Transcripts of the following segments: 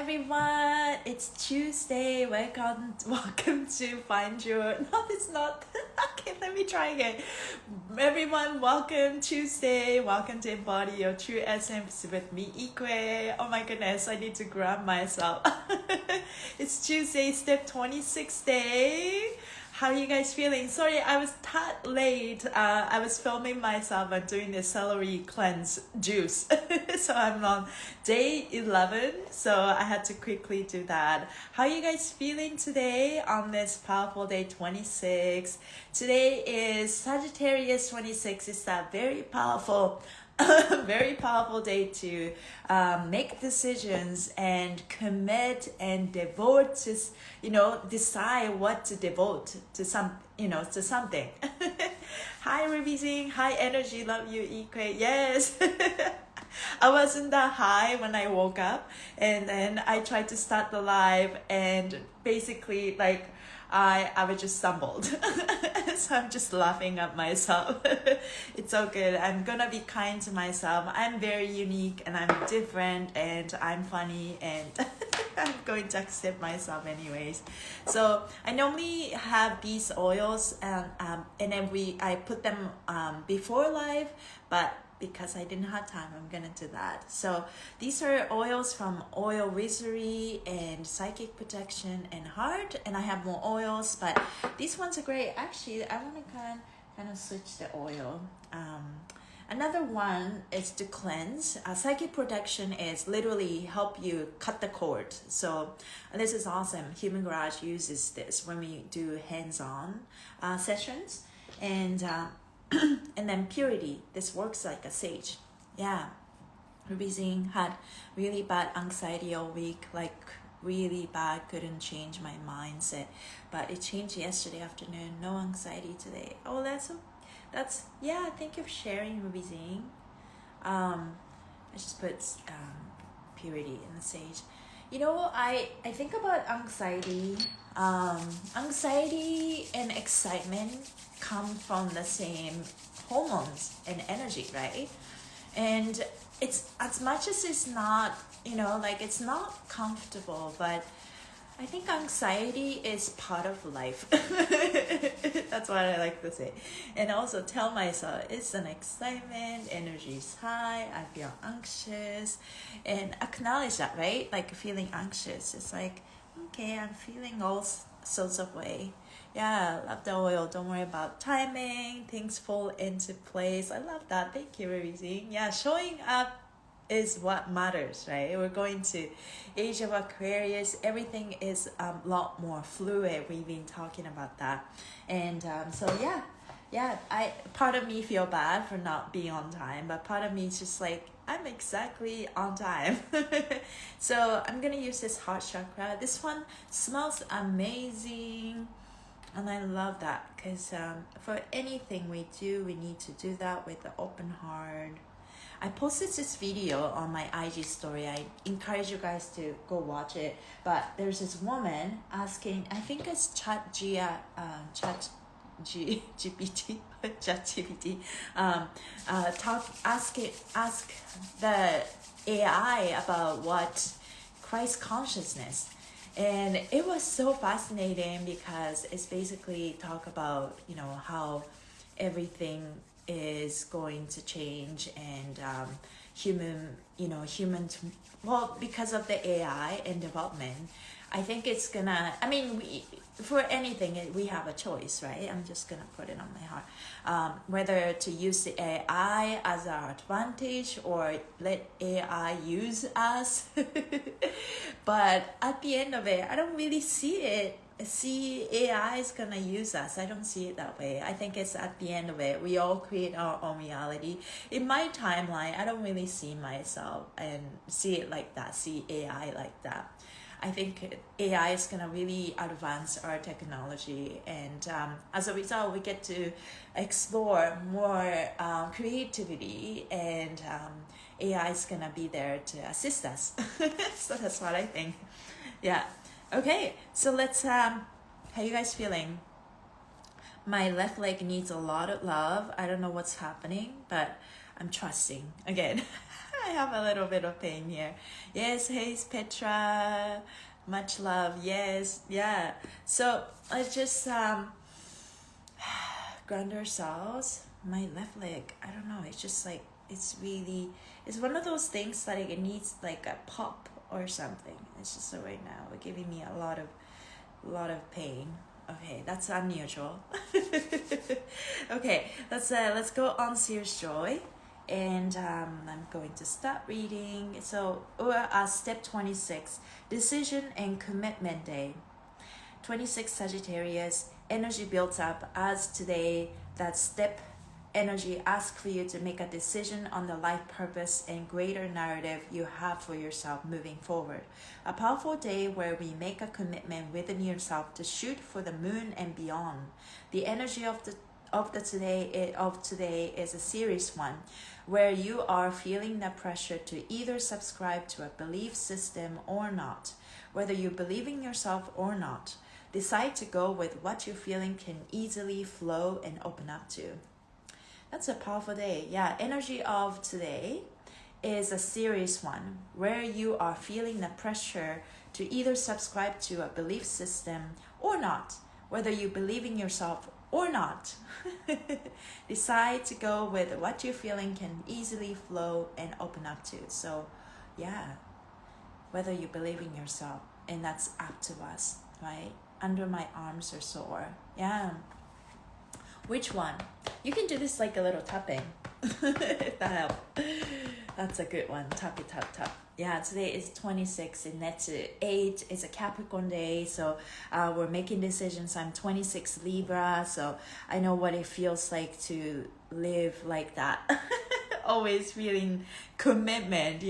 everyone, it's Tuesday. Welcome to Find Your. No, it's not. Okay, let me try again. Everyone, welcome Tuesday. Welcome to Embody Your True Essence with me, Ikue. Oh my goodness, I need to grab myself. It's Tuesday, step 26 day. How are you guys feeling? Sorry, I was that late. I was filming myself and doing the celery cleanse juice. So I'm on day 11. So I had to quickly do that. How are you guys feeling today on this powerful day 26? Today is Sagittarius 26. It's that very powerful very powerful day to make decisions and commit and devote to, decide what to devote to to something. Hi, Ruby Zing. Hi, energy. Love you, Ikue. Yes. I wasn't that high when I woke up, and then I tried to start the live, and basically, I was just stumbled. So I'm just laughing at myself. It's all good. I'm gonna be kind to myself. I'm very unique and I'm different and I'm funny and I'm going to accept myself anyways. So I normally have these oils and then I put them before live, but because I didn't have time, I'm gonna do that. So these are oils from Oil Wizardry and Psychic Protection and Heart, and I have more oils, but these ones are great. Actually, I want to kind of switch the oil. Another one is to cleanse. Psychic Protection is literally help you cut the cord. So this is awesome. Human Garage uses this when we do hands-on sessions, and and then Purity. This works like a sage. Yeah. Ruby Zing had really bad anxiety all week, like really bad, couldn't change my mindset. But it changed yesterday afternoon. No anxiety today. Oh, that's yeah, thank you for sharing, Ruby Zing. I just put Purity in the sage. I think about anxiety. Anxiety and excitement come from the same hormones and energy, right? And it's as much as it's not, it's not comfortable, but I think anxiety is part of life. That's what I like to say. And also tell myself it's an excitement, energy is high, I feel anxious, and acknowledge that, right? Like feeling anxious. It's like, okay, I'm feeling all sorts of way. Yeah, love the oil. Don't worry about timing. Things fall into place. I love that. Thank you, Ruby. Yeah, showing up is what matters, right? We're going to Age of Aquarius. Everything is a lot more fluid. We've been talking about that. And so part of me feel bad for not being on time, but part of me is just like, I'm exactly on time. So I'm gonna use this heart chakra. This one smells amazing, and I love that because for anything we do, we need to do that with the open heart. I posted this video on my IG story. I encourage you guys to go watch it. But there's this woman asking, I think it's ChatGPT, ask the AI about what Christ consciousness. And it was so fascinating because it's basically talk about, how everything is going to change and because of the AI and development, I think it's gonna, for anything, we have a choice, right? I'm just gonna put it on my heart. Whether to use the AI as our advantage or let AI use us. But at the end of it, I don't really see AI is gonna use us. I don't see it that way. I think it's at the end of it, we all create our own reality. In my timeline, I don't really see myself and see it like that, see AI like that. I think AI is gonna really advance our technology, and as a result, we get to explore more creativity, and AI is gonna be there to assist us. So that's what I think. Yeah. Okay, so let's, how you guys feeling? My left leg needs a lot of love. I don't know what's happening, but I'm trusting. Again, I have a little bit of pain here. Yes, hey Petra, much love. Yes, yeah. So let's just ground ourselves. My left leg, I don't know. It's just like it's one of those things that it needs like a pop or something. It's just so right now it's giving me a lot of pain. Okay, that's unusual. Okay, let's go on Sears Joy, and I'm going to start reading. So, step 26, decision and commitment day. 26 Sagittarius, energy builds up as today. That step energy asks for you to make a decision on the life purpose and greater narrative you have for yourself moving forward. A powerful day where we make a commitment within yourself to shoot for the moon and beyond. The energy of today is a serious one, where you are feeling the pressure to either subscribe to a belief system or not. Whether you believe in yourself or not, decide to go with what your feeling can easily flow and open up to. That's a powerful day. Yeah, energy of today is a serious one, where you are feeling the pressure to either subscribe to a belief system or not. Whether you believe in yourself or not, decide to go with what your feeling can easily flow and open up to. So, yeah, whether you believe in yourself, and that's up to us, right? Under my arms are sore. Yeah. Which one? You can do this like a little tapping. If that helps. That's a good one. Tap it, tap, tap. Yeah, today is 26 and that's 8. It's a Capricorn day. So we're making decisions. I'm 26 Libra. So I know what it feels like to live like that. Always feeling commitment,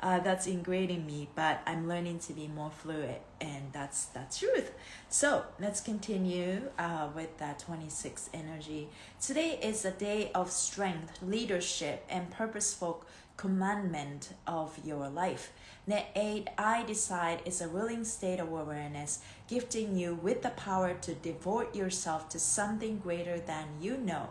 that's ingrained in me, but I'm learning to be more fluid, and that's truth. So let's continue with that 26 energy. Today is a day of strength, leadership, and purposeful commandment of your life. Net 8, I decide, is a willing state of awareness, gifting you with the power to devote yourself to something greater than you know.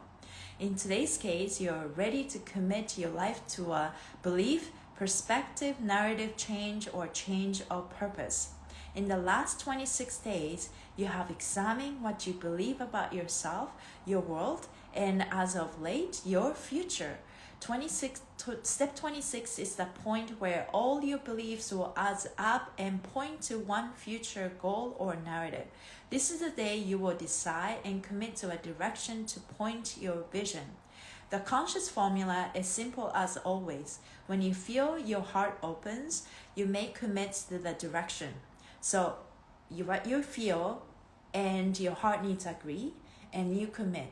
In today's case, you're ready to commit your life to a belief, perspective, narrative change, or change of purpose. In the last 26 days, you have examined what you believe about yourself, your world, and as of late, your future. Step 26 is the point where all your beliefs will add up and point to one future goal or narrative. This is the day you will decide and commit to a direction to point your vision. The conscious formula is simple as always. When you feel your heart opens, you may commit to the direction. So what you feel and your heart needs to agree, and you commit.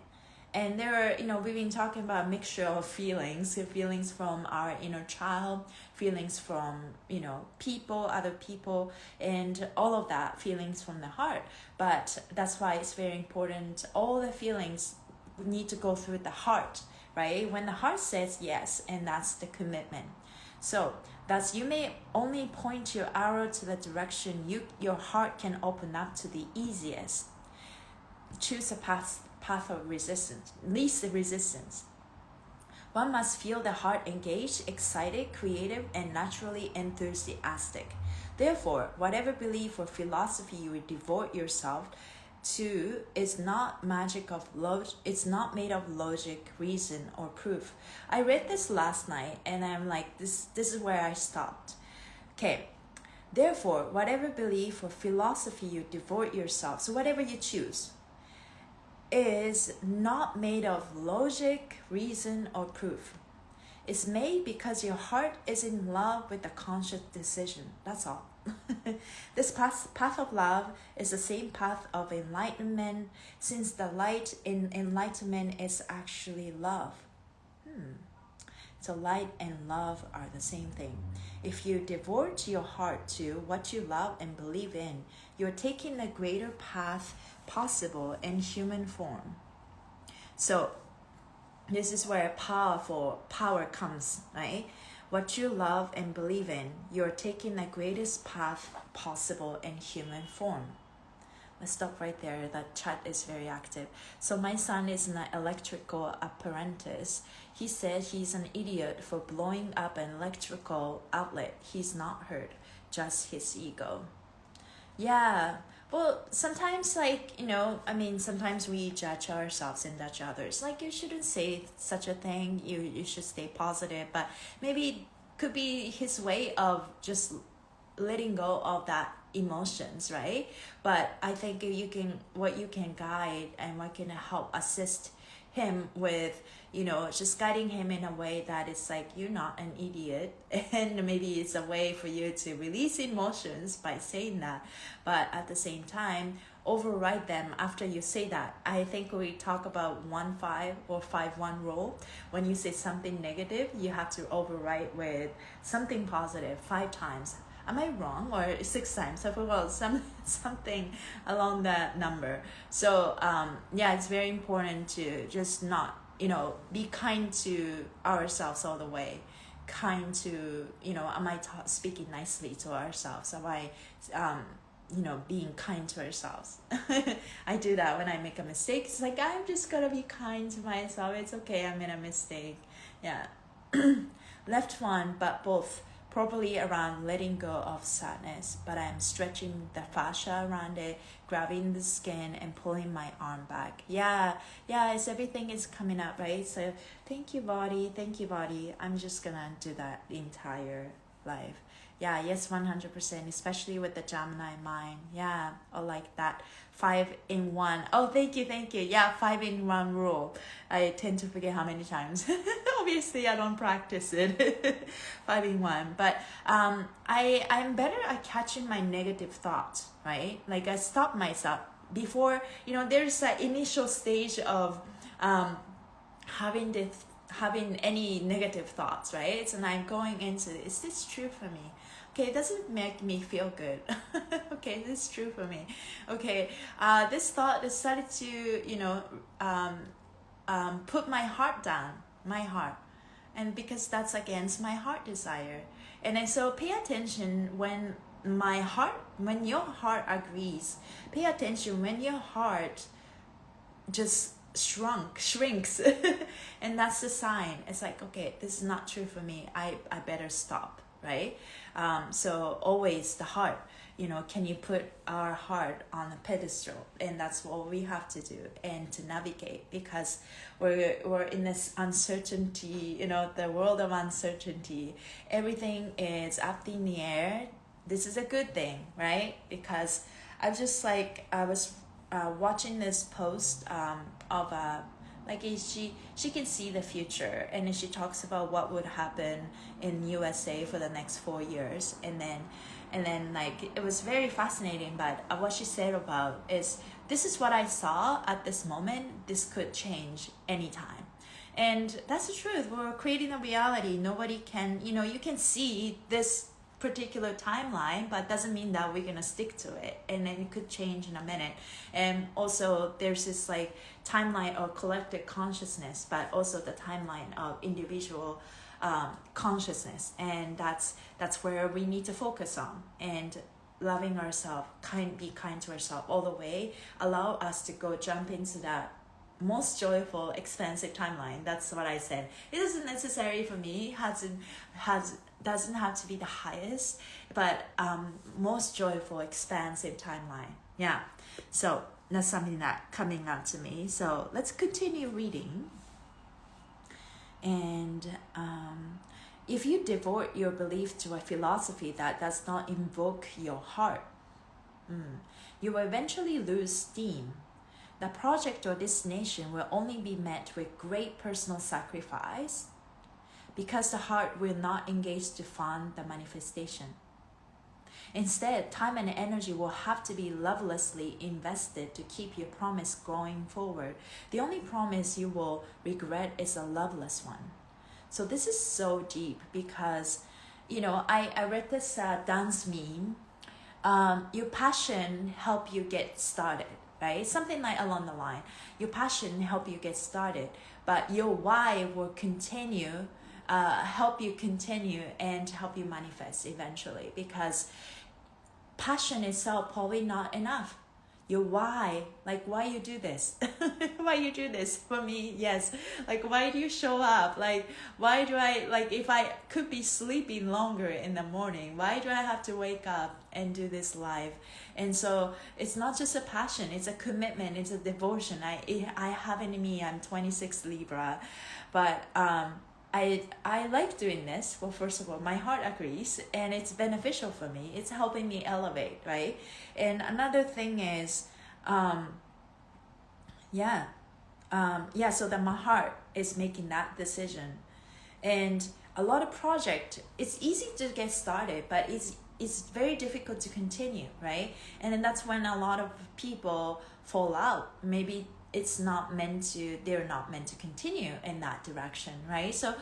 And there are, we've been talking about a mixture of feelings from our inner child, feelings from, people, other people, and all of that, feelings from the heart. But that's why it's very important. All the feelings need to go through the heart, right? When the heart says yes, and that's the commitment. So that's, you may only point your arrow to the direction your heart can open up to the easiest. Choose a path of resistance, least resistance. One must feel the heart engaged, excited, creative, and naturally enthusiastic. Therefore, whatever belief or philosophy you would devote yourself to is not it's not made of logic, reason, or proof. I read this last night and I'm like, this is where I stopped. Okay. Therefore, whatever belief or philosophy you devote yourself, so whatever you choose, is not made of logic, reason, or proof. It's made because your heart is in love with the conscious decision. That's all. This path of love is the same path of enlightenment, since the light in enlightenment is actually love. So light and love are the same thing. If you devote your heart to what you love and believe in, you're taking the greater path possible in human form. So this is where power comes, right? What you love and believe in, you're taking the greatest path possible in human form. I stop right there. That chat is very active. So my son is an electrical apprentice. He said he's an idiot for blowing up an electrical outlet. He's not hurt, just his ego. Yeah. Well, sometimes, like, sometimes we judge ourselves and judge others. Like, you shouldn't say such a thing. You should stay positive. But maybe it could be his way of just letting go of that emotions, right? But I think what you can guide and what can help assist him with, just guiding him in a way that it's like, you're not an idiot, and maybe it's a way for you to release emotions by saying that, but at the same time override them after you say that. I think we talk about 1-5 or 5-1 rule. When you say something negative, you have to override with something positive 5 times. Am I wrong? Or 6 times? I forgot something along that number. So it's very important to just not, be kind to ourselves all the way. Kind to, am I speaking nicely to ourselves? Am I, being kind to ourselves? I do that when I make a mistake. It's like, I'm just gonna be kind to myself. It's okay, I made a mistake. Yeah. Left one, but both. Properly around letting go of sadness, but I am stretching the fascia around it, grabbing the skin and pulling my arm back. It's everything is coming up, right? So thank you, body. I'm just gonna do that the entire life. Yes, 100%, especially with the Gemini mind. I like that. 5-in-1. Oh, thank you. 5-in-1 rule. I tend to forget how many times. Obviously, I don't practice it. 5-in-1. But I'm better at catching my negative thoughts, right? Like, I stop myself before, there's that initial stage of having any negative thoughts, right? So I'm going into, is this true for me? Okay, it doesn't make me feel good. Okay, this is true for me. Okay, this thought decided to, put my heart down, and because that's against my heart desire. And then so pay attention when your heart agrees. Pay attention when your heart just shrinks. And that's the sign. It's like, okay, this is not true for me. I better stop, right? So always the heart, can you put our heart on a pedestal? And that's what we have to do, and to navigate, because we're in this uncertainty, the world of uncertainty. Everything is up in the air. This is a good thing, right? Because I was watching this post of she can see the future, and then she talks about what would happen in USA for the next 4 years, and then like it was very fascinating. But what she said about is, this is what I saw at this moment. This could change anytime. And that's the truth. We're creating a reality. Nobody can, you can see this particular timeline, but doesn't mean that we're gonna stick to it, and then it could change in a minute. And also there's this like timeline of collective consciousness, but also the timeline of individual consciousness, and that's where we need to focus on. And loving ourselves, be kind to ourselves all the way, allow us to go jump into that most joyful, expansive timeline. That's what I said. It isn't necessary for me, doesn't have to be the highest, but most joyful, expansive timeline. So that's something that coming out to me. So let's continue reading. And if you devote your belief to a philosophy that does not invoke your heart, you will eventually lose steam. The project or destination will only be met with great personal sacrifice, because the heart will not engage to fund the manifestation. Instead, time and energy will have to be lovelessly invested to keep your promise going forward. The only promise you will regret is a loveless one. So this is so deep, because, I read this dance meme. Your passion help you get started, right? Something like along the line. Your passion help you get started, but your why will continue, help you continue and help you manifest eventually, because passion itself probably not enough. your why, like why you do this. Why you do this. For me, yes, like why do you show up, like why do I, like if I could be sleeping longer in the morning, why do I have to wake up and do this live? And so it's not just a passion, it's a commitment, it's a devotion. I have in me, I'm 26 Libra, but I like doing this. Well, first of all, my heart agrees and it's beneficial for me. It's helping me elevate, right? And another thing is, so that my heart is making that decision. And a lot of project, it's easy to get started, but it's very difficult to continue, right? And then that's when a lot of people fall out. Maybe they're not meant to continue in that direction, right? So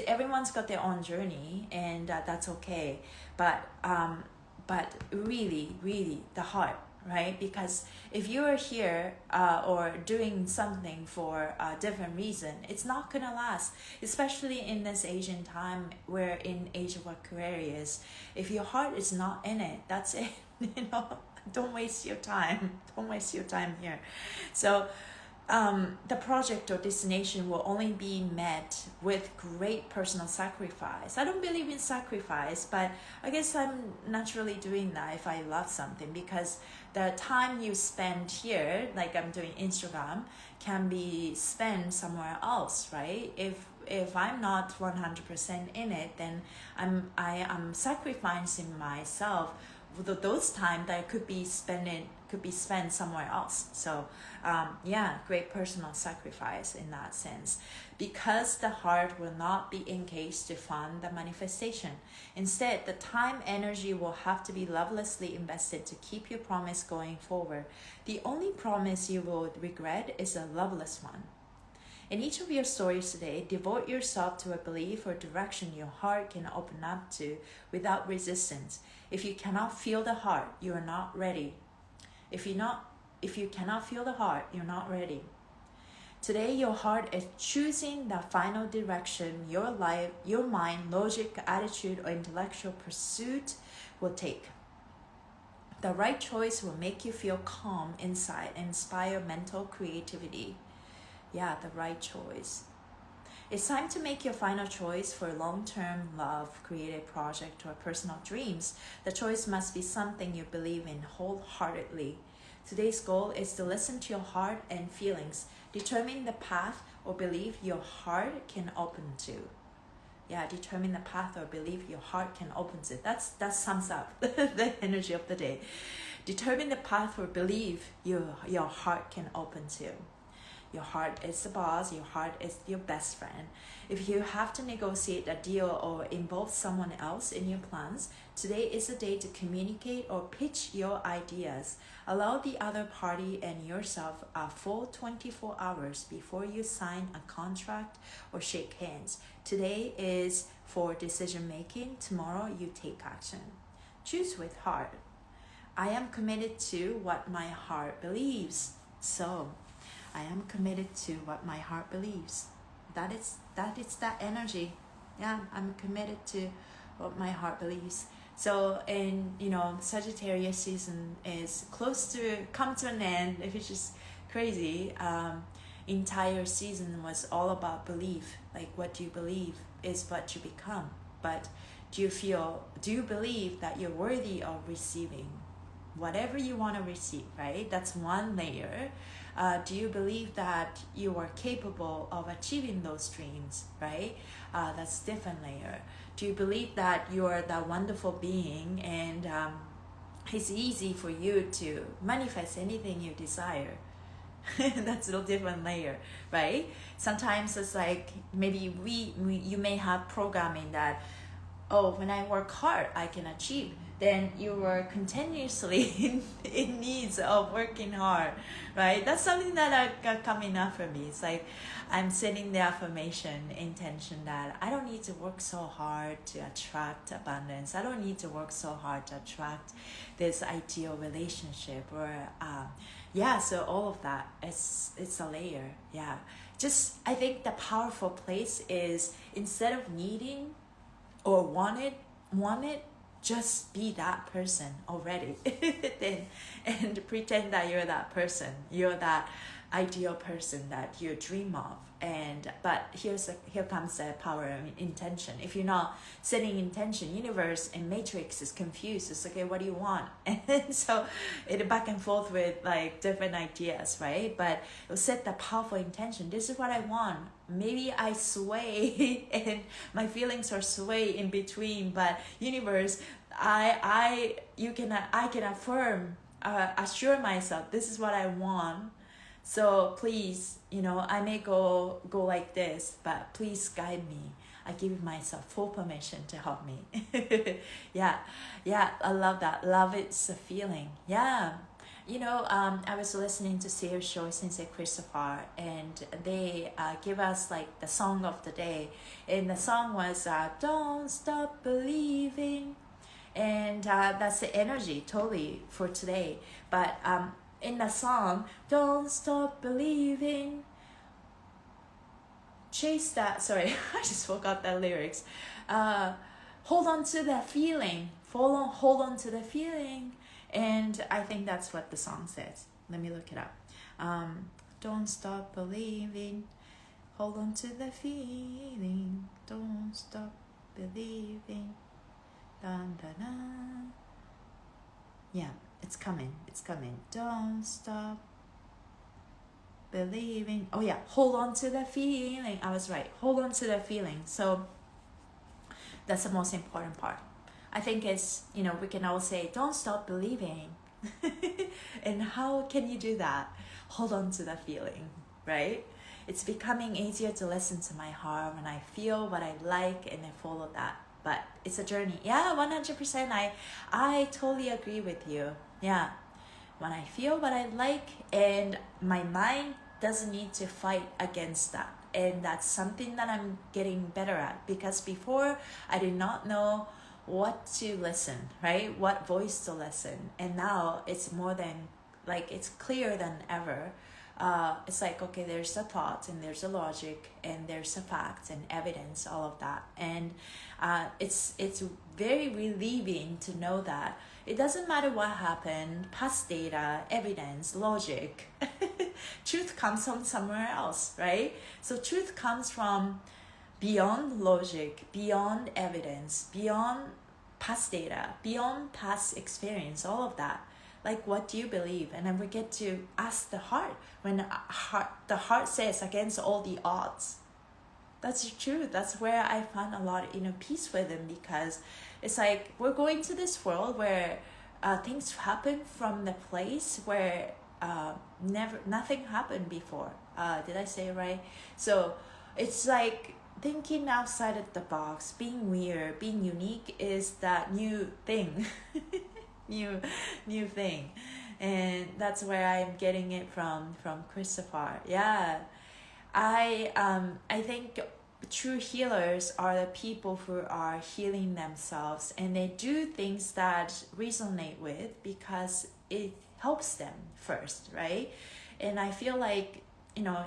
everyone's got their own journey, and that's okay. But really, really the heart, right? Because if you are here or doing something for a different reason, it's not gonna last. Especially in this Asian time, we're in age of Aquarius. If your heart is not in it, that's it. Don't waste your time. Don't waste your time here. So the project or destination will only be met with great personal sacrifice. I don't believe in sacrifice, but I guess I'm naturally doing that if I love something, because the time you spend here, like I'm doing Instagram, can be spent somewhere else, right? If I'm not 100% in it, then I am sacrificing myself. Those times that could be spent somewhere else. So great personal sacrifice in that sense, because the heart will not be engaged to fund the manifestation. Instead, the time energy will have to be lovelessly invested to keep your promise going forward. The only promise you will regret is a loveless one. In each of your stories today, devote yourself to a belief or direction your heart can open up to without resistance. If you cannot feel the heart, you are not ready. If you cannot feel the heart, you're not ready. Today, your heart is choosing the final direction your life, your mind, logic, attitude, or intellectual pursuit will take. The right choice will make you feel calm inside and inspire mental creativity. Yeah, the right choice. It's time to make your final choice for long-term love, creative project, or personal dreams. The choice must be something you believe in wholeheartedly. Today's goal is to listen to your heart and feelings. Determine the path or belief your heart can open to. Yeah, determine the path or belief your heart can open to. That sums up the energy of the day. Determine the path or belief your heart can open to. Your heart is the boss, your heart is your best friend. If you have to negotiate a deal or involve someone else in your plans, today is the day to communicate or pitch your ideas. Allow the other party and yourself a full 24 hours before you sign a contract or shake hands. Today is for decision making. Tomorrow you take action. Choose with heart. I am committed to what my heart believes. So, I am committed to what my heart believes. That is that energy. Yeah, I'm committed to what my heart believes. So, and Sagittarius season is close to come to an end, which is crazy. Entire season was all about belief. Like, what do you believe is what you become. But do you believe that you're worthy of receiving whatever you want to receive, right? That's one layer. Do you believe that you are capable of achieving those dreams, right? That's different layer. Do you believe that you are that wonderful being and it's easy for you to manifest anything you desire? That's a different layer, right? Sometimes it's like maybe you may have programming that, when I work hard, I can achieve. Then you were continuously in needs of working hard, right? That's something that I got coming up for me. It's like I'm setting the affirmation intention that I don't need to work so hard to attract abundance. I don't need to work so hard to attract this ideal relationship or so all of that, it's a layer. Yeah, just I think the powerful place is, instead of needing or want it, just be that person already. Then, and pretend that you're that person. You're that ideal person that you dream of. And but here comes the power of intention. If you're not setting intention, universe and matrix is confused. It's okay, what do you want? And then so it back and forth with like different ideas, right? But you'll set the powerful intention. This is what I want. Maybe I sway and my feelings are sway in between, but universe, I can affirm, assure myself this is what I want. So please, I may go like this, but please guide me. I give myself full permission to help me. yeah, I love that. Love is a feeling. Yeah. I was listening to Seer Show Sensei Christopher, and they give us like the song of the day. And the song was Don't Stop Believing. And that's the energy totally for today. But in the song, don't stop believing, chase that, sorry, I just forgot the lyrics. Hold on to that feeling, hold on to the feeling. And I think that's what the song says. Let me look it up. Don't stop believing, hold on to the feeling, don't stop believing. Dun, dun, dun. Yeah, it's coming. Don't stop believing. Oh yeah, hold on to the feeling. I was right. Hold on to the feeling. So that's the most important part. I think it's, we can all say, don't stop believing. And how can you do that? Hold on to the feeling, right? It's becoming easier to listen to my heart when I feel what I like and I follow that. But it's a journey. Yeah, 100%. I totally agree with you. Yeah. When I feel what I like and my mind doesn't need to fight against that. And that's something that I'm getting better at. Because before, I did not know what to listen, right? What voice to listen. And now it's more than, it's clearer than ever. It's like, okay, there's a thought and there's a logic and there's a fact and evidence, all of that. And it's very relieving to know that it doesn't matter what happened, past data, evidence, logic. Truth comes from somewhere else, right? So truth comes from beyond logic, beyond evidence, beyond past data, beyond past experience, all of that. Like, what do you believe? And then we get to ask the heart. When the heart says against all the odds, that's the truth. That's where I found a lot of peace with him, because it's like we're going to this world where things happen from the place where nothing happened before. Did I say it right? So it's like thinking outside of the box, being weird, being unique is that new thing. new thing. And that's where I'm getting it from Christopher. Yeah. I think true healers are the people who are healing themselves, and they do things that resonate with because it helps them first, right? And I feel like,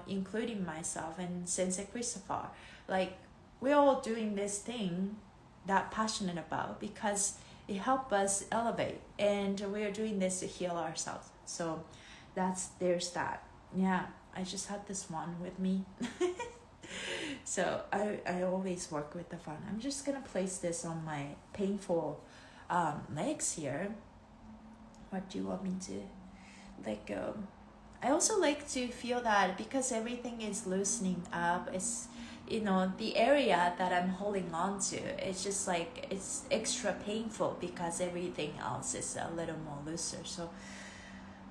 including myself and Sensei Christopher, like we're all doing this thing that passionate about because it helps us elevate, and we are doing this to heal ourselves. So there's that. Yeah, I just had this one with me. So I always work with the fun. I'm just gonna place this on my painful legs here. What do you want me to let go? I also like to feel that because everything is loosening up, it's the area that I'm holding on to, it's just like it's extra painful because everything else is a little more looser. So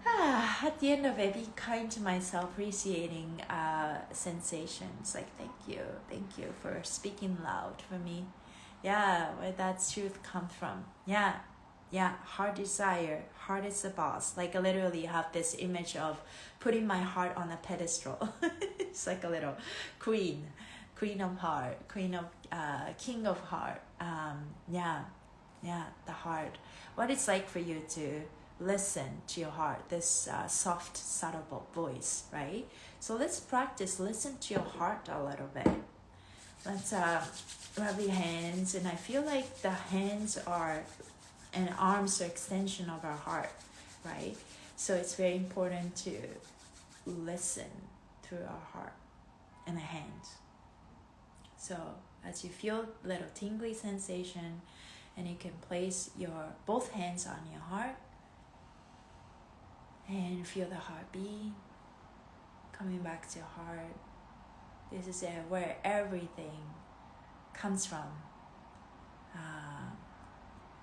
at the end of it, be kind to myself, appreciating sensations. Like, thank you for speaking loud for me. Yeah, where that truth comes from. Yeah, heart desire, heart is the boss. Like, I literally have this image of putting my heart on a pedestal. It's like a little queen of heart, king of heart. The heart. What it's like for you to listen to your heart, this soft, subtle voice, right? So let's practice, listen to your heart a little bit. Let's rub your hands, and I feel like the hands are and arms are extension of our heart, right? So it's very important to listen through our heart and the hands. So as you feel little tingly sensation, and you can place your both hands on your heart and feel the heartbeat coming back to your heart. This is where everything comes from.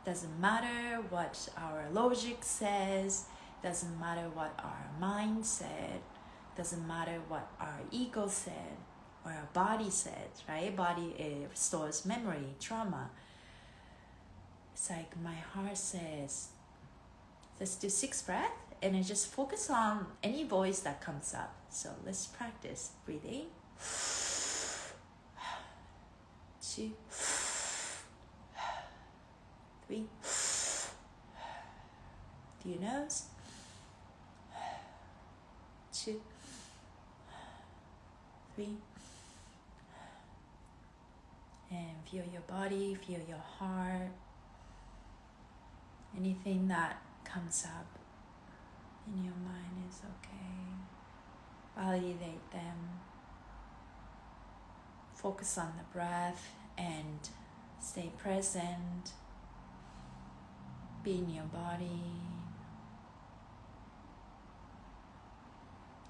Doesn't matter what our logic says, doesn't matter what our mind said, doesn't matter what our ego said or our body said, right? Body stores memory, trauma. It's like my heart says, let's do 6 breaths, and I just focus on any voice that comes up. So let's practice breathing. 2, 3, through your nose. 2, 3, and feel your body, feel your heart. Anything that comes up in your mind is okay. Validate them. Focus on the breath and stay present. Be in your body.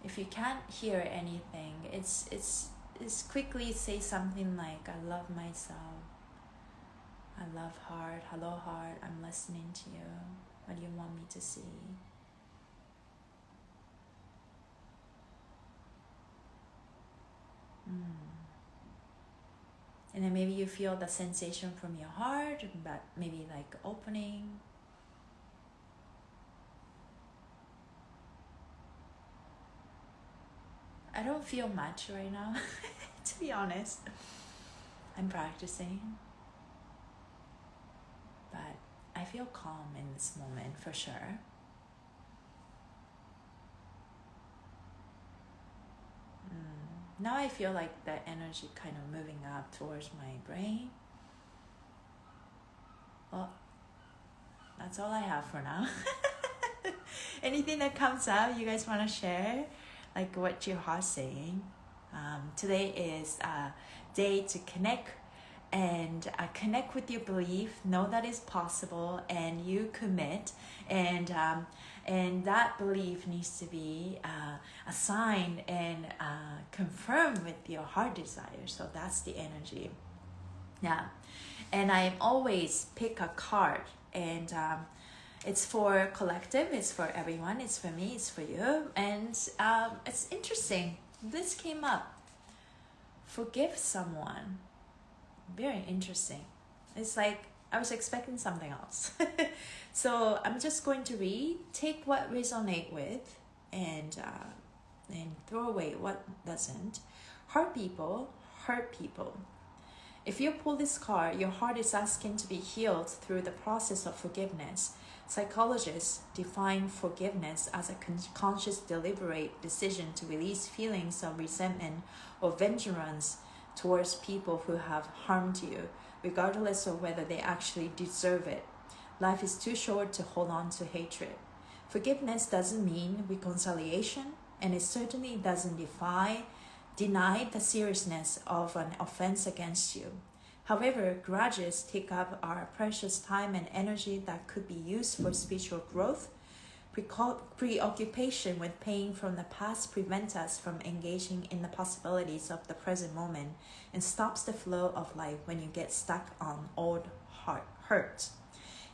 If you can't hear anything, it's quickly say something like, I love myself. I love heart. Hello heart, I'm listening to you. What do you want me to see? And then maybe you feel the sensation from your heart, but maybe like opening. I don't feel much right now, to be honest. I'm practicing. But I feel calm in this moment for sure. Now I feel like the energy kind of moving up towards my brain. Well, that's all I have for now. Anything that comes up you guys want to share? Like what your heart's saying. Today is a day to connect and connect with your belief. Know that it's possible, and you commit, and that belief needs to be assigned and confirmed with your heart desire. So that's the energy. Yeah, and I always pick a card, and it's for collective, it's for everyone, it's for me, it's for you, and it's interesting. This came up. Forgive someone. Very interesting. It's like I was expecting something else. So I'm just going to read, take what resonate with, and throw away what doesn't. Hurt people. If you pull this card, your heart is asking to be healed through the process of forgiveness. Psychologists define forgiveness as a conscious, deliberate decision to release feelings of resentment or vengeance towards people who have harmed you, regardless of whether they actually deserve it. Life is too short to hold on to hatred. Forgiveness doesn't mean reconciliation, and it certainly doesn't deny the seriousness of an offense against you. However, grudges take up our precious time and energy that could be used for spiritual growth. Preoccupation with pain from the past prevents us from engaging in the possibilities of the present moment and stops the flow of life when you get stuck on old hurt.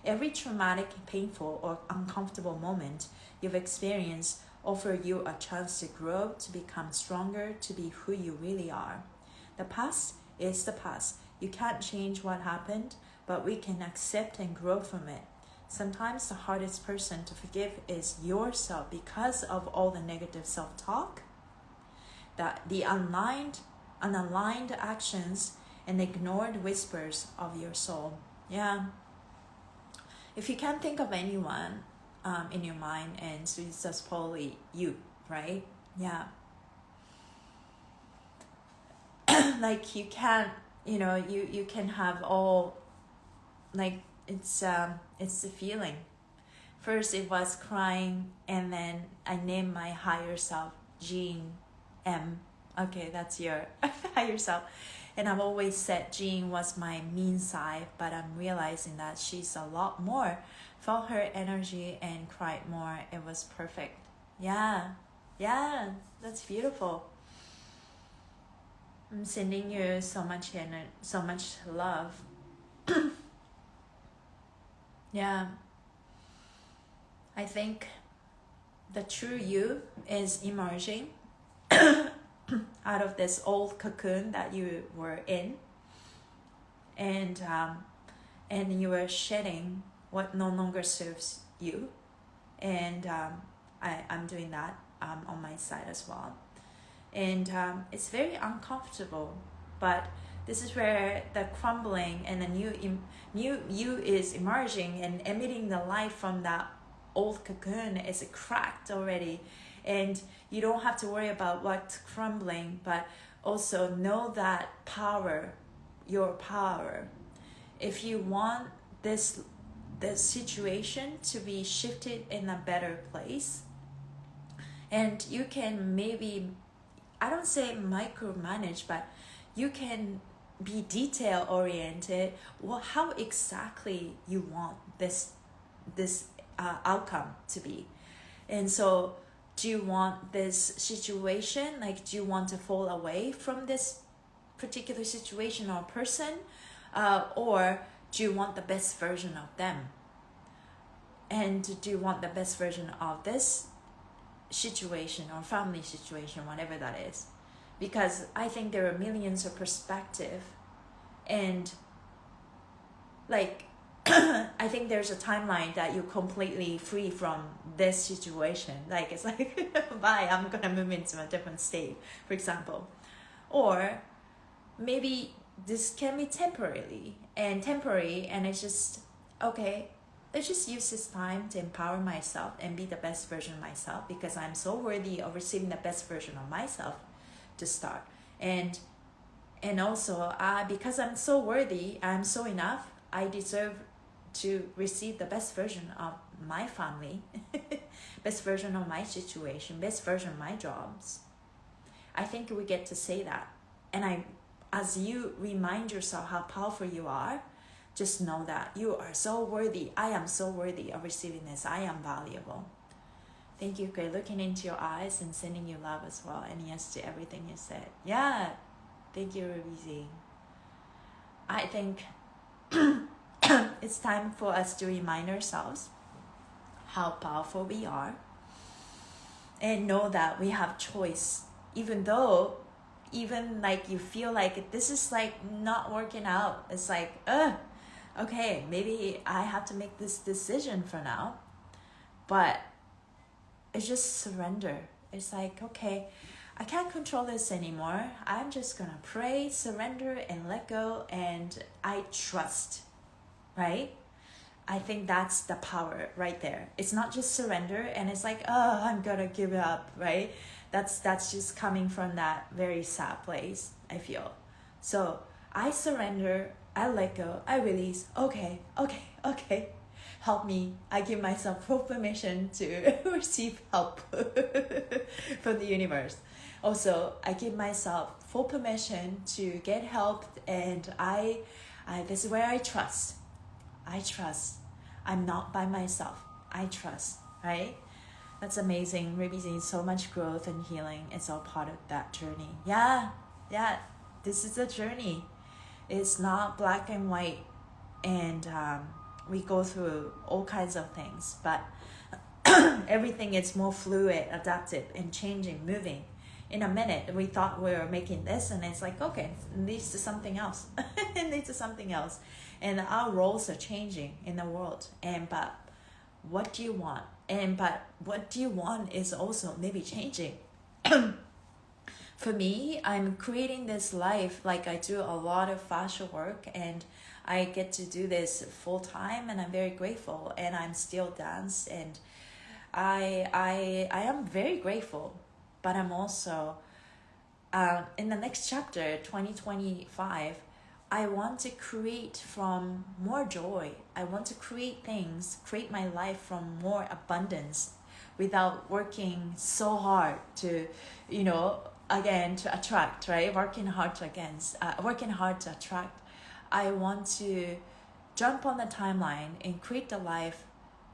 Every traumatic, painful, or uncomfortable moment you've experienced offers you a chance to grow, to become stronger, to be who you really are. The past is the past. You can't change what happened, but we can accept and grow from it. Sometimes the hardest person to forgive is yourself because of all the negative self-talk, the unaligned actions, and ignored whispers of your soul. Yeah. If you can't think of anyone in your mind, and so it's just probably you, right? Yeah. Like you can't, you can have all, like it's the feeling. First it was crying, and then I named my higher self Jean M. Okay, that's your higher self. And I've always said Jean was my mean side, but I'm realizing that she's a lot more. Felt her energy and cried more. It was perfect. Yeah, that's beautiful. I'm sending you so much energy, so much love. Yeah, I think the true you is emerging out of this old cocoon that you were in, and you were shedding what no longer serves you, and I'm doing that on my side as well, and it's very uncomfortable, but this is where the crumbling and the new you is emerging and emitting the light from that old cocoon is cracked already, and you don't have to worry about what's crumbling, but also know that power, your power. If you want this situation to be shifted in a better place, and you can maybe, I don't say micromanage, but you can be detail oriented. Well, how exactly you want this outcome to be. And so do you want this situation, like do you want to fall away from this particular situation or person, or do you want the best version of them? And do you want the best version of this situation or family situation, whatever that is? Because I think there are millions of perspectives, and like I think there's a timeline that you're completely free from this situation. Like it's like bye, I'm gonna move into a different state, for example. Or maybe this can be temporary, and it's just okay, let's just use this time to empower myself and be the best version of myself, because I'm so worthy of receiving the best version of myself to start. And also because I'm so worthy, I'm so enough, I deserve to receive the best version of my family, best version of my situation, best version of my jobs. I think we get to say that. And as you remind yourself how powerful you are, just know that you are so worthy. I am so worthy of receiving this. I am valuable. Thank you, Gray. Looking into your eyes and sending you love as well. And yes to everything you said. Yeah. Thank you, Ruby Z. I think it's time for us to remind ourselves how powerful we are, and know that we have choice. Even like you feel like this is like not working out. It's like, okay, maybe I have to make this decision for now. But it's just surrender. It's like, okay, I can't control this anymore. I'm just gonna pray, surrender, and let go, and I trust, right? I think that's the power right there. It's not just surrender, and it's like, oh, I'm gonna give up, right? That's just coming from that very sad place, I feel. So I surrender, I let go, I release. Okay. Help me. I give myself full permission to receive help from the universe. Also, I give myself full permission to get help, and I this is where I trust. I'm not by myself. I trust, right? That's amazing. Ruby seeing so much growth and healing. It's all part of that journey. Yeah. This is a journey. It's not black and white, and we go through all kinds of things, but everything is more fluid, adaptive, and changing, moving. In a minute, we thought we were making this, and it's like, okay, it leads to something else. It leads to something else. And our roles are changing in the world. But what do you want? But what do you want is also maybe changing. For me, I'm creating this life, like I do a lot of fascia work, and I get to do this full time, and I'm very grateful, and I'm still dance, and I am very grateful. But I'm also, in the next chapter, 2025, I want to create from more joy. I want to create things, create my life from more abundance without working so hard to, again, to attract, right? Working hard to attract. I want to jump on the timeline and create the life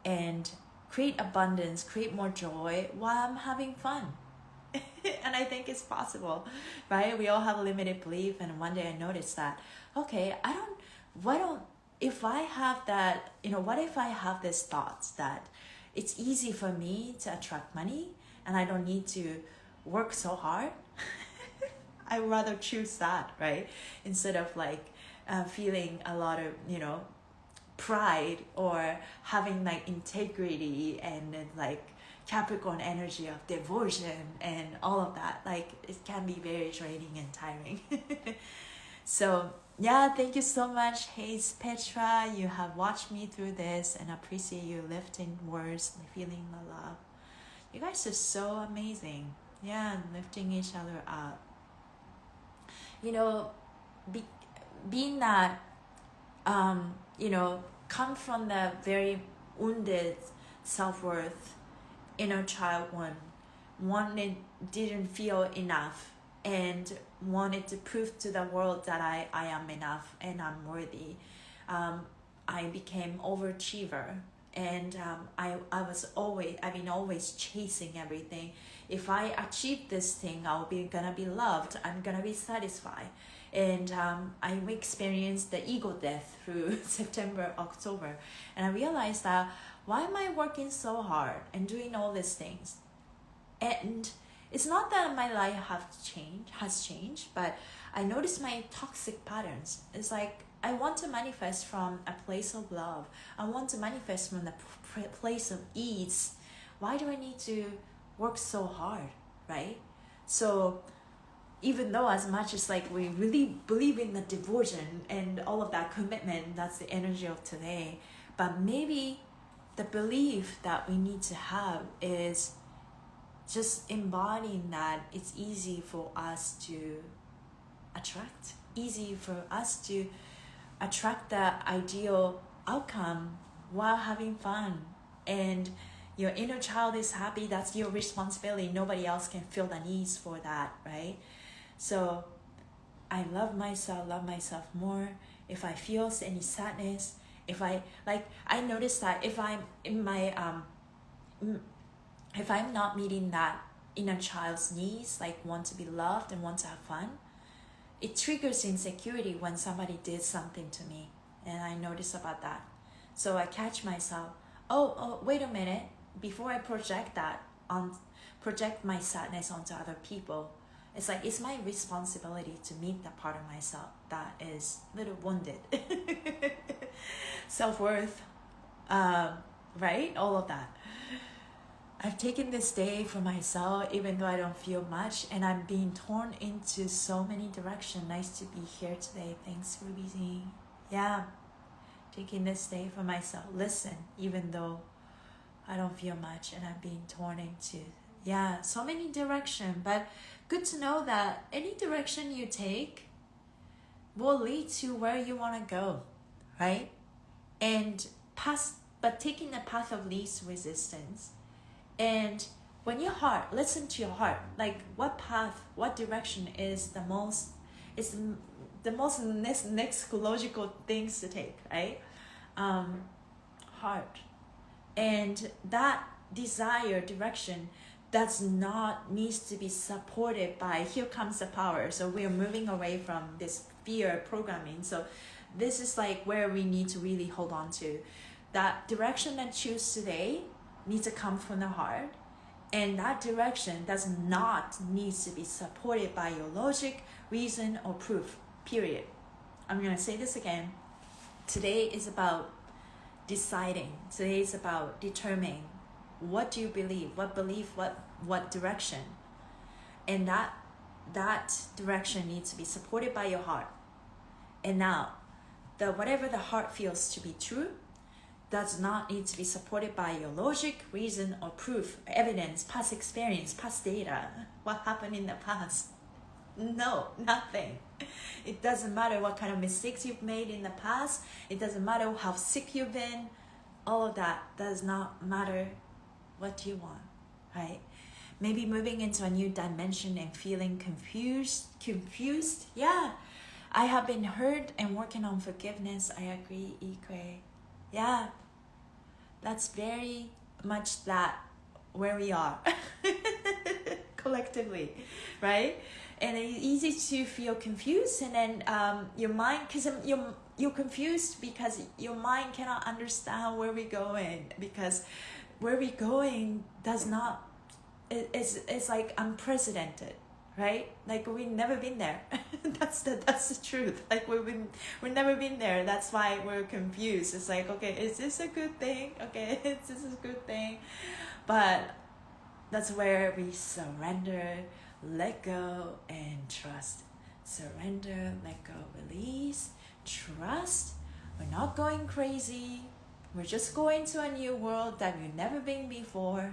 and create abundance, create more joy while I'm having fun. And I think it's possible, right? We all have a limited belief, and one day I noticed that, okay, if I have that, what if I have this thoughts that it's easy for me to attract money and I don't need to work so hard? I would rather choose that, right? Instead of feeling a lot of, pride or having integrity and Capricorn energy of devotion and all of that. It can be very draining and tiring. So yeah, thank you so much, Hayes Petra. You have watched me through this, and I appreciate you lifting words, feeling the love. You guys are so amazing. Yeah, lifting each other up. Being that come from the very wounded self-worth, inner child one didn't feel enough and wanted to prove to the world that I am enough and I'm worthy. I became overachiever, and I've been always chasing everything. If I achieve this thing, gonna be loved, I'm gonna be satisfied. And I experienced the ego death through September, October, and I realized that why am I working so hard and doing all these things? And it's not that my life has changed, but I noticed my toxic patterns. It's I want to manifest from a place of love. I want to manifest from the place of ease. Why do I need to work so hard, right? So even though as much as we really believe in the devotion and all of that commitment, that's the energy of today, but maybe the belief that we need to have is just embodying that it's easy for us to attract, easy for us to attract the ideal outcome while having fun. And your inner child is happy, that's your responsibility. Nobody else can feel the needs for that, right? So I love myself more. If I feel any sadness, if I notice that if I'm in my if I'm not meeting that inner child's needs, want to be loved and want to have fun, it triggers insecurity when somebody did something to me, and I notice about that. So I catch myself, oh wait a minute, before I project my sadness onto other people, it's my responsibility to meet that part of myself that is a little wounded. Self-worth, right? All of that. I've taken this day for myself, even though I don't feel much, and I'm being torn into so many directions. Nice to be here today. Thanks, Ruby Z. Yeah, taking this day for myself. Listen, even though I don't feel much and I'm being torn into, so many directions. But good to know that any direction you take will lead to where you want to go, right? But taking the path of least resistance. And when your heart, listen to your heart, what path, what direction is the most next logical things to take, right? Heart. And that desire direction does not needs to be supported by here comes the power. So we're moving away from this fear programming. So this is where we need to really hold on to. That direction that choose today needs to come from the heart, and that direction does not need to be supported by your logic, reason, or proof, period. I'm going to say this again. Today is about deciding. Today is about determining what do you believe, what direction, and that direction needs to be supported by your heart. And now, whatever the heart feels to be true does not need to be supported by your logic, reason, or proof, evidence, past experience, past data, what happened in the past. No, nothing. It doesn't matter what kind of mistakes you've made in the past. It doesn't matter how sick you've been. All of that does not matter what you want, right? Maybe moving into a new dimension and feeling confused. Yeah, I have been hurt and working on forgiveness. I agree, Ikue. Yeah, that's very much that where we are collectively, right? And it's easy to feel confused, and then your mind, because you're confused because your mind cannot understand where we're going, because where we're going does not, it's like unprecedented, right? Like we've never been there. that's the truth. Like we've never been there. That's why we're confused. It's like, okay, is this a good thing? Okay, is this a good thing? But that's where we surrender, let go, and trust. Surrender, let go, release, trust. We're not going crazy. We're just going to a new world that we've never been before.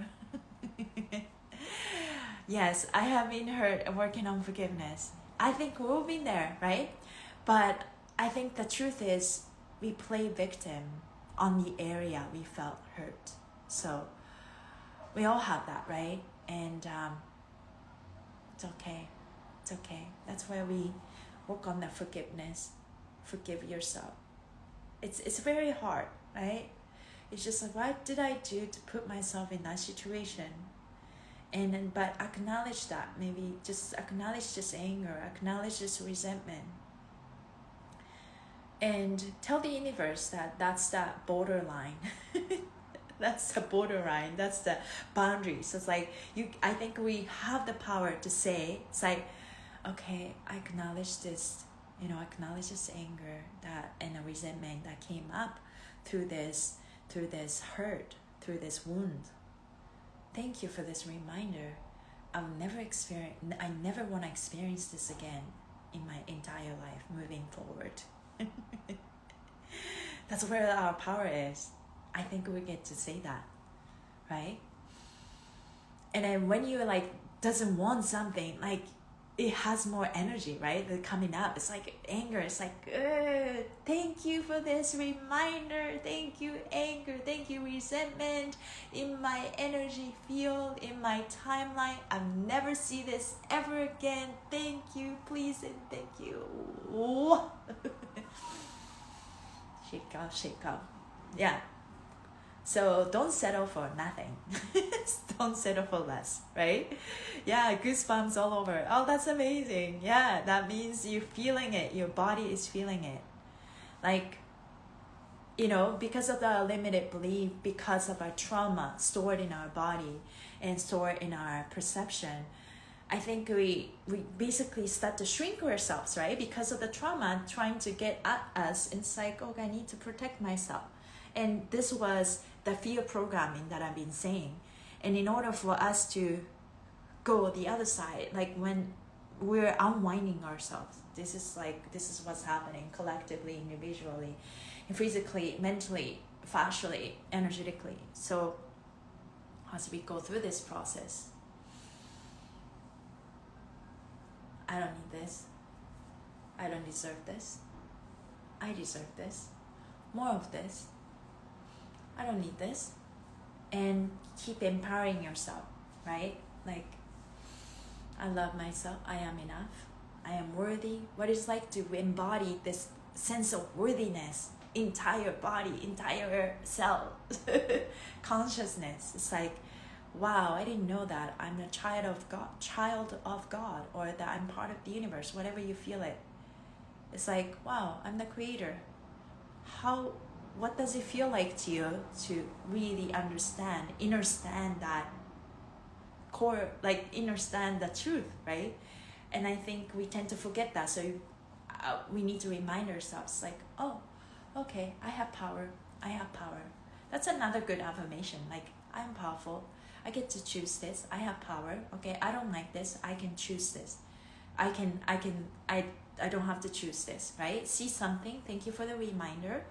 Yes, I have been hurt working on forgiveness. I think we'll be there, right? But I think the truth is we play victim on the area we felt hurt. So we all have that, right? And it's okay. It's okay. That's where we work on the forgiveness. Forgive yourself. It's very hard, right? It's just like, what did I do to put myself in that situation? And then, but acknowledge that. Maybe just acknowledge this anger, acknowledge this resentment, and tell the universe that that's that borderline. That's the borderline. That's the boundary. So it's like I think we have the power to say, it's like, okay, I acknowledge this. Acknowledge this anger and a resentment that came up through this hurt, through this wound. Thank you for this reminder. I never want to experience this again in my entire life moving forward. That's where our power is. I think we get to say that, right? And then when you doesn't want something, it has more energy, right? They're coming up. It's like anger. It's like, thank you for this reminder. Thank you, anger. Thank you, resentment. In my energy field, in my timeline, I'll never see this ever again. Thank you, please, and thank you. Shake off. Yeah. So don't settle for nothing. Don't settle for less, right? Yeah, goosebumps all over. Oh, that's amazing. Yeah, that means you're feeling it. Your body is feeling it. Because of the limited belief, because of our trauma stored in our body and stored in our perception, I think we basically start to shrink ourselves, right? Because of the trauma trying to get at us. It's like, okay, I need to protect myself. And this was the fear programming that I've been saying. And in order for us to go the other side, when we're unwinding ourselves, this is what's happening collectively, individually, and physically, mentally, fascially, energetically. So as we go through this process, I don't need this. I don't deserve this. I deserve this. More of this. I don't need this. And keep empowering yourself, right? I love myself. I am enough. I am worthy. What it's like to embody this sense of worthiness, entire body, entire cell, consciousness. It's like, wow, I didn't know that I'm a child of God, or that I'm part of the universe, whatever you feel it. It's like, wow, I'm the creator. What does it feel like to you to really understand that core, understand the truth, right? And I think we tend to forget that. So we need to remind ourselves, oh, okay, I have power. I have power. That's another good affirmation. I'm powerful. I get to choose this. I have power. Okay, I don't like this. I can choose this. I don't have to choose this, right? See something. Thank you for the reminder.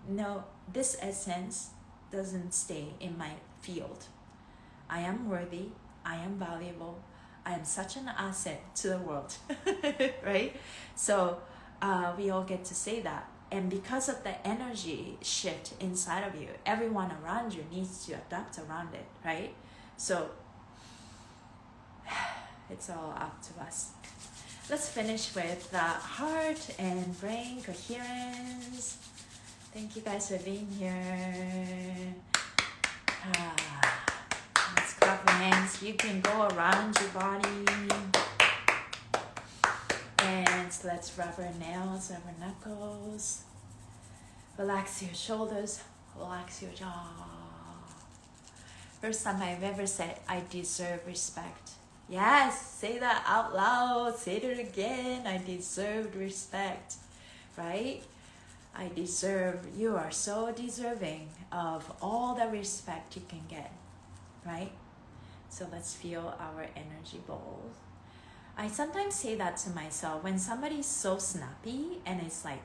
No, this essence doesn't stay in my field. I am worthy. I am valuable. I am such an asset to the world, right? So we all get to say that. And because of the energy shift inside of you, everyone around you needs to adapt around it, right? So it's all up to us. Let's finish with heart and brain coherence. Thank you guys for being here. Let's clap your hands. You can go around your body. And let's rub our nails, rub our knuckles. Relax your shoulders, relax your jaw. First time I've ever said, I deserve respect. Yes, say that out loud. Say it again. I deserve respect, right? I deserve, you are so deserving of all the respect you can get, right? So let's feel our energy bowls. I sometimes say that to myself when somebody's so snappy and it's like,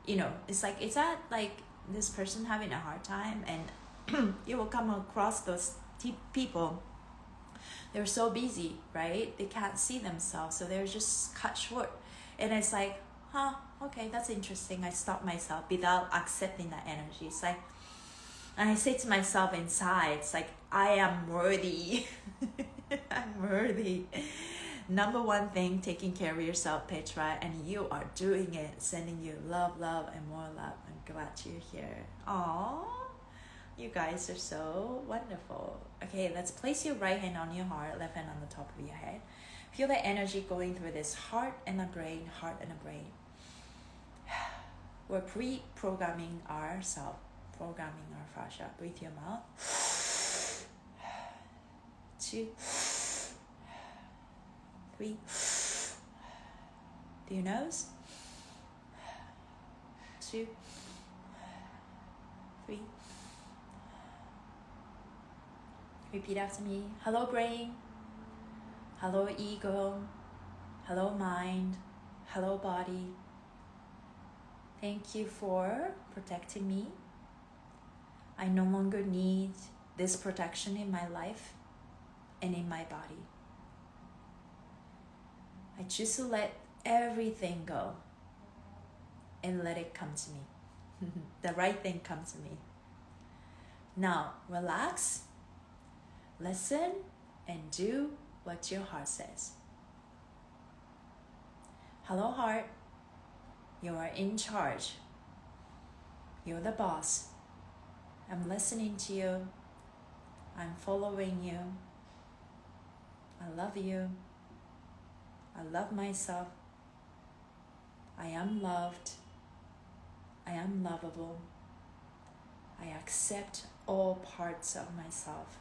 it's like, is that like this person having a hard time? And you will come across those people. They're so busy, right? They can't see themselves, so they're just cut short. And it's like, okay, that's interesting. I stop myself without accepting that energy. It's like, and I say to myself inside, it's like, I am worthy. I'm worthy. Number one thing, taking care of yourself, Petra, and you are doing it. Sending you love, and more love. I'm glad you're here. Aww. You guys are so wonderful. Okay, let's place your right hand on your heart, left hand on the top of your head. Feel the energy going through this heart and a brain, heart and a brain. We're pre-programming ourselves, programming our fascia. Breathe your mouth. 2, 3. Do your nose. 2, 3. Repeat after me. Hello brain. Hello ego. Hello mind. Hello body. Thank you for protecting me. I no longer need this protection in my life and in my body. I choose to let everything go and let it come to me. The right thing come to me. Now, relax, listen, and do what your heart says. Hello, heart. You are in charge. You're the boss. I'm listening to you. I'm following you. I love you. I love myself. I am loved. I am lovable. I accept all parts of myself.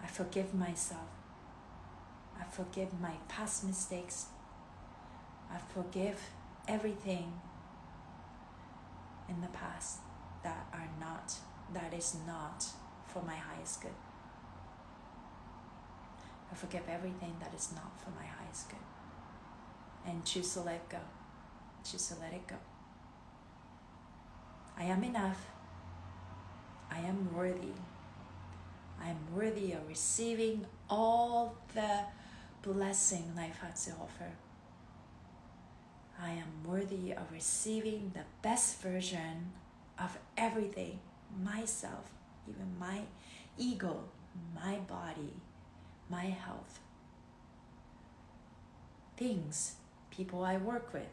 I forgive myself. I forgive my past mistakes. I forgive everything in the past that is not for my highest good. I forgive everything that is not for my highest good. And choose to let go. Choose to let it go. I am enough. I am worthy. I am worthy of receiving all the blessing life has to offer. I am worthy of receiving the best version of everything, myself, even my ego, my body, my health, things, people I work with,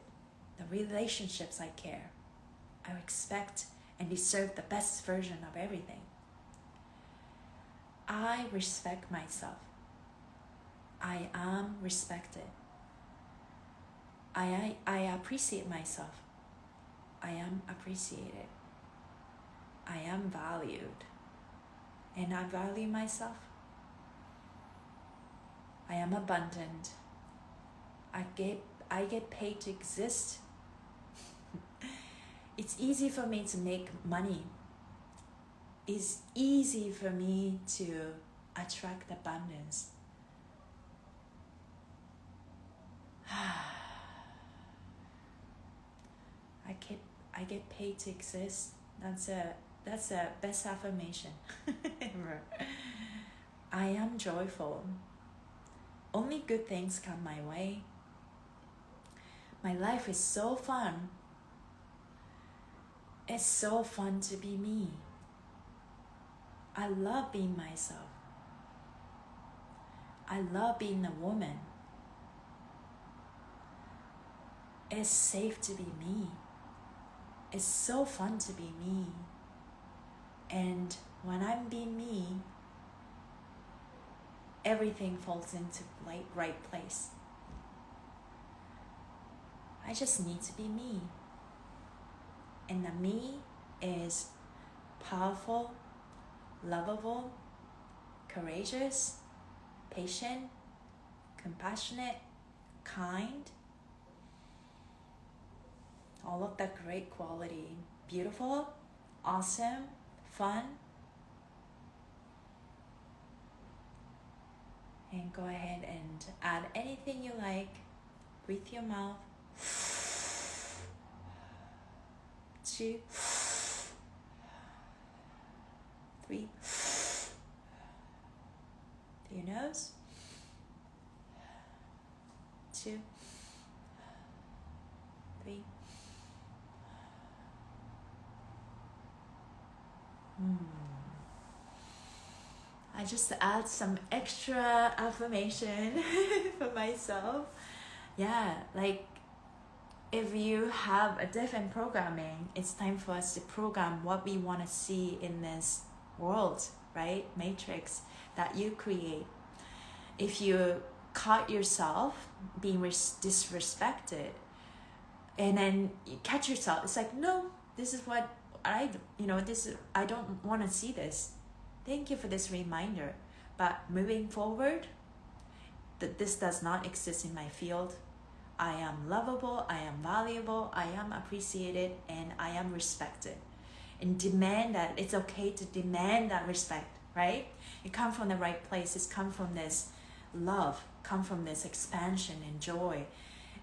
the relationships I care. I expect and deserve the best version of everything. I respect myself. I am respected. I appreciate myself. I am appreciated. I am valued. And I value myself. I am abundant. I get paid to exist. It's easy for me to make money. It's easy for me to attract abundance. I get paid to exist. That's a best affirmation ever. I am joyful. only good things come my way. My life is so fun. It's so fun to be me. I love being myself. I love being a woman. It's safe to be me. It's so fun to be me. And when I'm being me, everything falls into right place. I just need to be me. And the me is powerful, lovable, courageous, patient, compassionate, kind. All of that great quality. Beautiful, awesome, fun. And go ahead and add anything you like. Breathe your mouth. 2, 3. Through your nose. 2, 3. I just add some extra affirmation for myself. Yeah, like if you have a different programming, it's time for us to program what we want to see in this world, right? Matrix that you create. If you caught yourself being disrespected and then you catch yourself, it's like, no, this is what I don't want to see this. Thank you for this reminder. But moving forward, this does not exist in my field. I am lovable, I am valuable, I am appreciated, and I am respected. And demand that, it's okay to demand that respect, right? It comes from the right place. It's come from this love, come from this expansion and joy.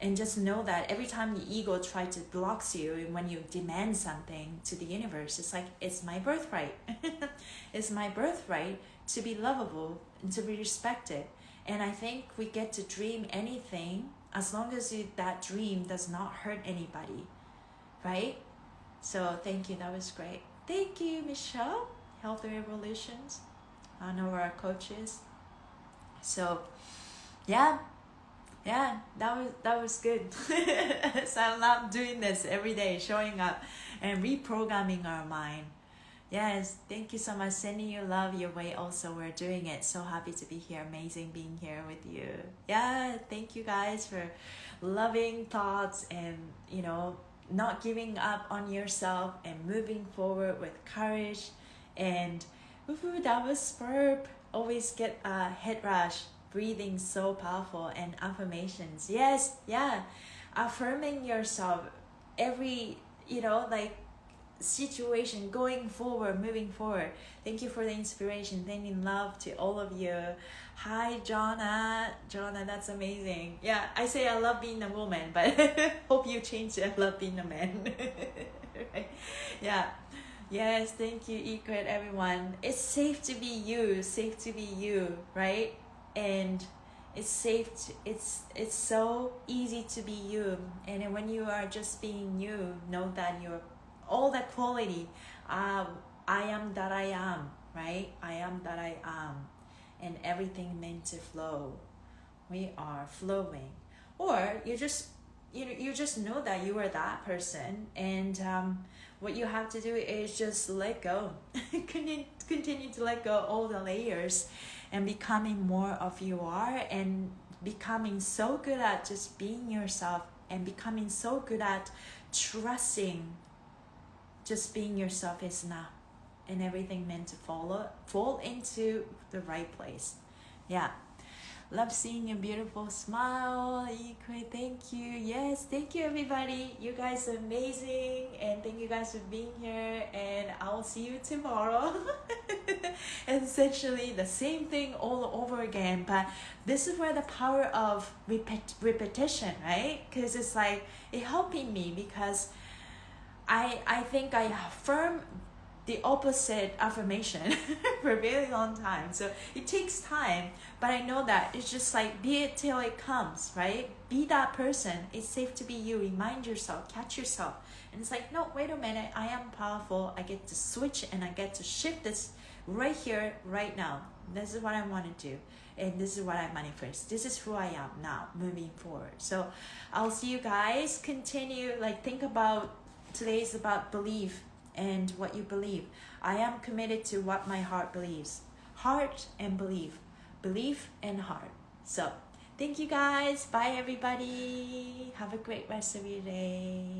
And just know that every time the ego tries to block you when you demand something to the universe, it's like, it's my birthright. It's my birthright to be lovable and to be respected. And I think we get to dream anything as long as that dream does not hurt anybody, right? So thank you, that was great. Thank you, Michelle, Healthy Revolutions, one of our coaches. So yeah, that was good. So I love doing this every day, showing up and reprogramming our mind. Yes, thank you so much. Sending you love your way also. We're doing it. So happy to be here. Amazing being here with you. Yeah, thank you guys for loving thoughts and, not giving up on yourself and moving forward with courage. And that was superb. Always get a head rush. Breathing so powerful, and affirmations. Yes, yeah. Affirming yourself every, situation going forward, moving forward. Thank you for the inspiration. Sending love to all of you. Hi, Jonna, that's amazing. Yeah, I say I love being a woman, but hope you change it. I love being a man. Right? Yeah. Yes, thank you, IKUED, everyone. It's safe to be you, right? And it's safe it's so easy to be you. And when you are just being you, know that you're all that quality. I am that I am, right? I am that I am. And everything meant to flow. We are flowing. Or you just know that you are that person, and what you have to do is just let go. Continue to let go all the layers, and becoming more of you are, and becoming so good at just being yourself, and becoming so good at trusting just being yourself is enough, and everything meant to fall into the right place. Yeah. Love seeing your beautiful smile, IKUED. Thank you. Yes, thank you, everybody. You guys are amazing, and thank you guys for being here. And I will see you tomorrow. Essentially the same thing all over again, but this is where the power of repetition, right? Because it's like it helping me, because I think I affirm the opposite affirmation for a very long time. So it takes time, but I know that it's just like be it till it comes, right? Be that person. It's safe to be you. Remind yourself, catch yourself. And it's like, no, wait a minute, I am powerful. I get to switch and I get to shift this right here, right now. This is what I want to do. And this is what I manifest. This is who I am now, moving forward. So I'll see you guys. Continue, like, think about, today is about belief and what you believe. I am committed to what my heart believes. Heart and belief. Belief and heart. So thank you guys. Bye everybody. Have a great rest of your day.